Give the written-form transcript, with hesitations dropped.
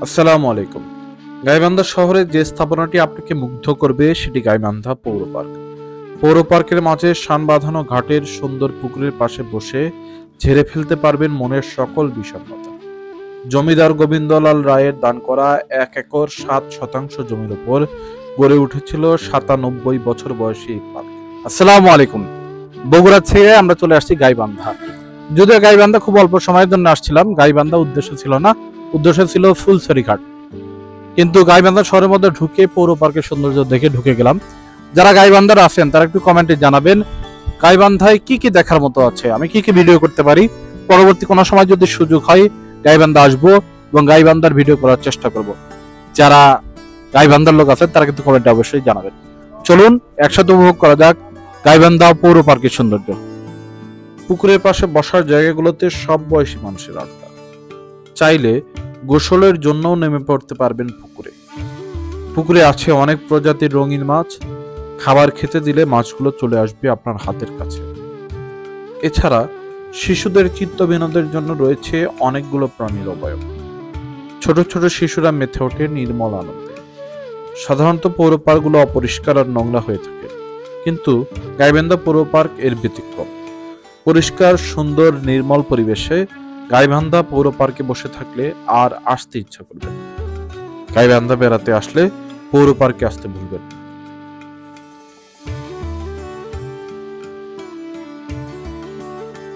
আসসালামু আলাইকুম। গাইবান্ধা শহরে যে স্থাপনাটি আপনাকে মুগ্ধ করবে সেটি গাইবান্ধা পৌর পার্ক। পৌর পার্কের মাঝে শান বাঁধানো ঘাটের সুন্দর পুকুরের পাশে বসে ঝেড়ে ফেলতে পারবেন মনের সকল বিষণ্ণতা। জমিদার গোবিন্দলাল রায়ের দান করা 1 একর 7 শতাংশ জমির উপর গড়ে উঠেছিল 97 বছর বয়সী এই পার্ক। আসসালামু আলাইকুম। বগুড়া থেকে আমরা চলে আসছি গাইবান্ধা। যদিও গাইবান্ধা খুব অল্প সময়ের জন্য আসছিলাম, গাইবান্ধা উদ্দেশ্য ছিল না, উদ্দেশ্য ছিল ফুলছড়ি ঘাট। কিন্তু গাইবান্ধা শহরের মধ্যে ঢুকে পৌর পার্কের সৌন্দর্য দেখে ঢুকে গেলাম। যারা গাইবান্ধার আছেন তারা একটু কমেন্টে জানাবেন গাইবান্ধায় কি কি দেখার মতো আছে, আমি কি কি ভিডিও করতে পারি। পরবর্তী কোনো সময় যদি সুযোগ হয় গাইবান্ধা আসবো এবং গাইবান্ধার ভিডিও করার চেষ্টা করব। যারা গাইবান্ধার লোক আছেন তারা কিন্তু কমেন্টে অবশ্যই জানাবেন। চলুন একসাথে উপভোগ করা যাক গাইবান্ধা পৌর পার্কের সৌন্দর্য। পুকুরের পাশে বসার জায়গাগুলোতে সব বয়সী মানুষের আড্ডা। চাইলে গোসলের জন্যও নেমে পড়তে পারবেন পুকুরে। পুকুরে আছে অনেক প্রজাতির রঙিন মাছ। খাবার খেতে দিলে মাছগুলো চলে আসবে আপনার হাতের কাছে। এছাড়া শিশুদের চিত্ত বিনোদের জন্য রয়েছে অনেকগুলো প্রাণীর অবয়ব। ছোট ছোট শিশুরা মেতে ওঠে নির্মল আনন্দে। সাধারণত পৌর পার্কগুলো অপরিষ্কার আর নোংরা হয়ে থাকে, কিন্তু গাইবান্ধা পৌর পার্ক এর ব্যতিক্রম। পরিষ্কার, সুন্দর, নির্মল পরিবেশে গাইবান্ধা পৌর পার্কে বসে থাকলে আর আসতে ইচ্ছা করবে। গাইবান্ধা বেড়াতে আসলে পৌর পার্কে আসতে ভুলবেন না।